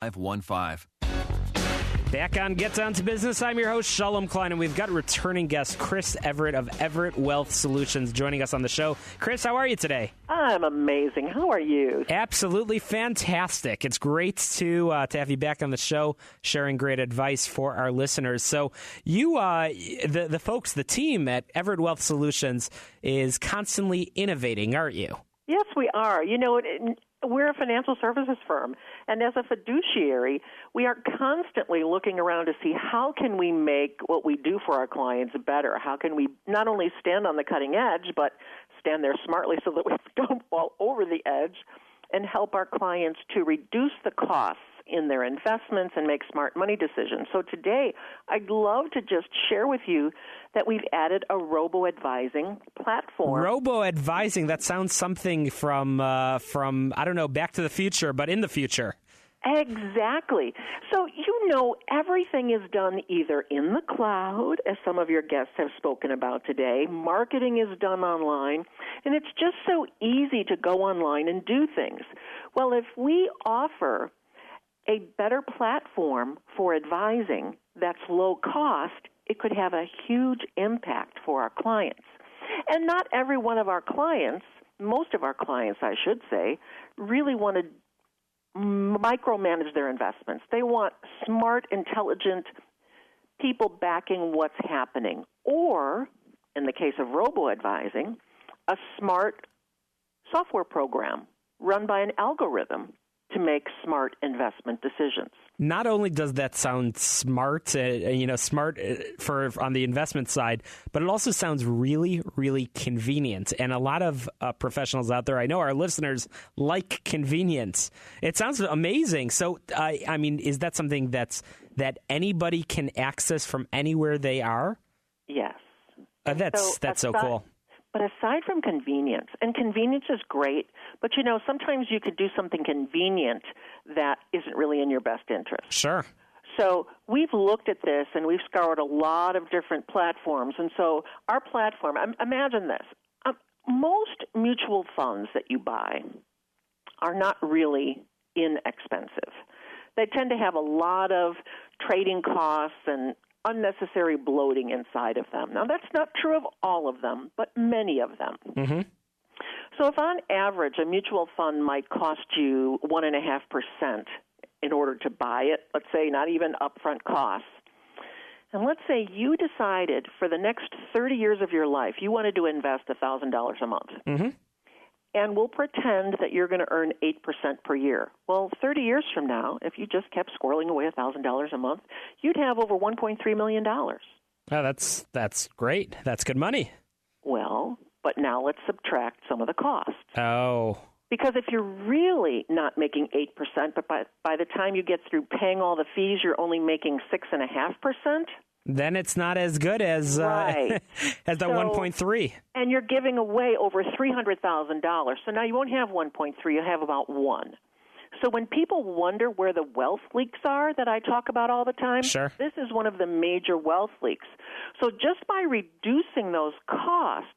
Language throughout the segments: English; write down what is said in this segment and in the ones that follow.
515. Back on Get Down to Business. I'm your host, Shalom, Klein, and we've got returning guest Chris Everett of Everett Wealth Solutions joining us on the show. Chris, how are you today? I'm amazing. How are you? Absolutely fantastic. It's great to have you back on the show, sharing great advice for our listeners. So you, the folks, the team at Everett Wealth Solutions is constantly innovating, aren't you? Yes, we are. You know, we're a financial services firm, and as a fiduciary, we are constantly looking around to see how can we make what we do for our clients better. How can we not only stand on the cutting edge, but stand there smartly so that we don't fall over the edge and help our clients to reduce the costs in their investments and make smart money decisions. So today, I'd love to just share with you that we've added a robo-advising platform. Robo-advising, that sounds something from I don't know, Back to the Future, but in the future. Exactly. So, you know, everything is done either in the cloud, as some of your guests have spoken about today. Marketing is done online, and it's just so easy to go online and do things. Well, if we offer a better platform for advising that's low cost, it could have a huge impact for our clients. And not every one of our clients, most of our clients, I should say, really want to micromanage their investments. They want smart, intelligent people backing what's happening. Or, in the case of robo-advising, a smart software program run by an algorithm to make smart investment decisions. Not only does that sound smart, smart for on the investment side, but it also sounds really, really convenient. And a lot of professionals out there, I know our listeners, like convenience. It sounds amazing. So, I mean, is that something that anybody can access from anywhere they are? Yes. That's so cool. But aside from convenience, and convenience is great, but you know, sometimes you could do something convenient that isn't really in your best interest. Sure. So we've looked at this and we've scoured a lot of different platforms. And so our platform, imagine this. Most mutual funds that you buy are not really inexpensive. They tend to have a lot of trading costs and unnecessary bloating inside of them. Now, that's not true of all of them, but many of them. Mm-hmm. So if on average a mutual fund might cost you 1.5% in order to buy it, let's say not even upfront costs, and let's say you decided for the next 30 years of your life you wanted to invest $1,000 a month. Mm-hmm. And we'll pretend that you're going to earn 8% per year. Well, 30 years from now, if you just kept squirreling away $1,000 a month, you'd have over $1.3 million. Oh, that's great. That's good money. Well, but now let's subtract some of the costs. Oh. Because if you're really not making 8%, but by the time you get through paying all the fees, you're only making 6.5%, then it's not as good as right. as the 1.3. And you're giving away over $300,000. So now you won't have 1.3, you'll have about 1. So when people wonder where the wealth leaks are that I talk about all the time, sure, this is one of the major wealth leaks. So just by reducing those costs,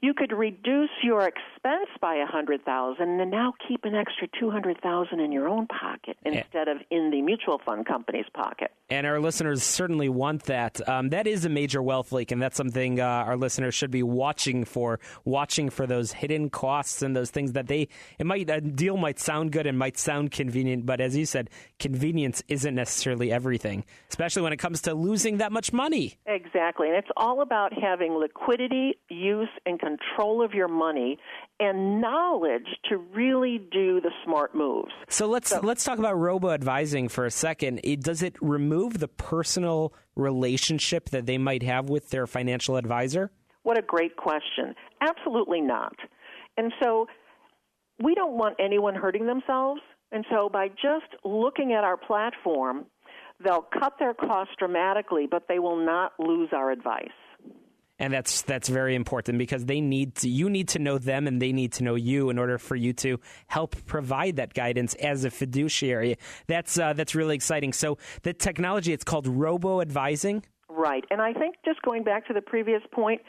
you could reduce your expense by $100,000 and now keep an extra $200,000 in your own pocket instead of in the mutual fund company's pocket. And our listeners certainly want that. That is a major wealth leak, and that's something our listeners should be watching for those hidden costs and those things that a deal might sound good and might sound convenient, but as you said, convenience isn't necessarily everything, especially when it comes to losing that much money. Exactly, and it's all about having liquidity, use, and control of your money and knowledge to really do the smart moves. So let's talk about robo-advising for a second. Does it remove the personal relationship that they might have with their financial advisor? What a great question. Absolutely not. And so we don't want anyone hurting themselves. And so by just looking at our platform, they'll cut their costs dramatically, but they will not lose our advice. And that's very important because you need to know them and they need to know you in order for you to help provide that guidance as a fiduciary. That's really exciting. So the technology, it's called robo-advising? Right. And I think just going back to the previous point,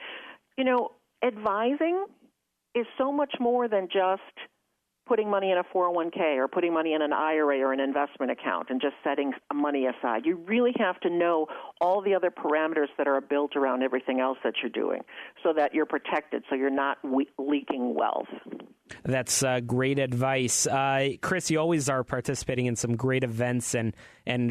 advising is so much more than just putting money in a 401k or putting money in an IRA or an investment account and just setting money aside. You really have to know all the other parameters that are built around everything else that you're doing so that you're protected, so you're not leaking wealth. That's great advice. Chris, you always are participating in some great events and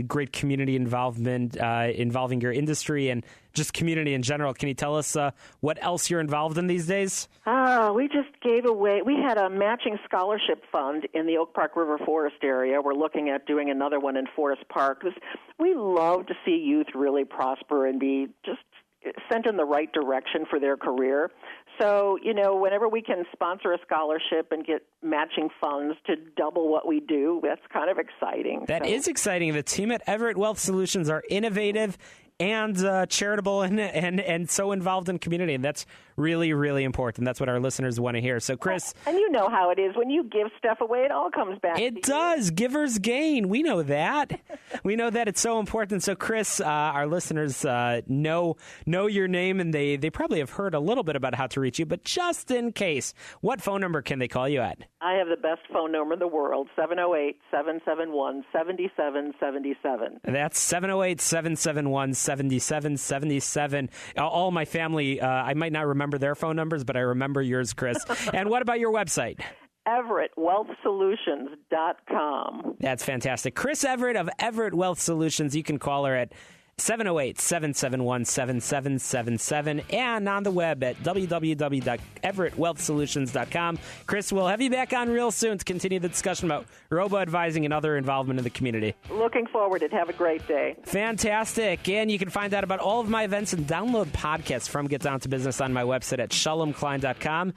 great community involvement involving your industry and just community in general. Can you tell us what else you're involved in these days? We just gave away, we had a matching scholarship fund in the Oak Park River Forest area. We're looking at doing another one in Forest Park. We love to see youth really prosper and be just sent in the right direction for their career. So, whenever we can sponsor a scholarship and get matching funds to double what we do, that's kind of exciting. That is exciting. The team at Everett Wealth Solutions are innovative and charitable and so involved in community. And that's really, really important. That's what our listeners want to hear. So, Chris. And you know how it is. When you give stuff away, it all comes back. It does. Givers gain. We know that. We know that it's so important. So, Chris, our listeners know your name, and they probably have heard a little bit about how to reach you. But just in case, what phone number can they call you at? I have the best phone number in the world, 708-771-7777. That's 708-771-7777. All my family, I might not remember their phone numbers, but I remember yours, Chris. And what about your website? EverettWealthSolutions.com. That's fantastic. Chris Everett of Everett Wealth Solutions. You can call her at 708-771-7777 and on the web at www.everettwealthsolutions.com. Chris, we'll have you back on real soon to continue the discussion about robo-advising and other involvement in the community. Looking forward to it. Have a great day. Fantastic. And you can find out about all of my events and download podcasts from Get Down to Business on my website at shalomklein.com.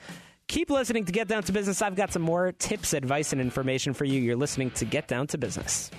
Keep listening to Get Down to Business. I've got some more tips, advice, and information for you. You're listening to Get Down to Business.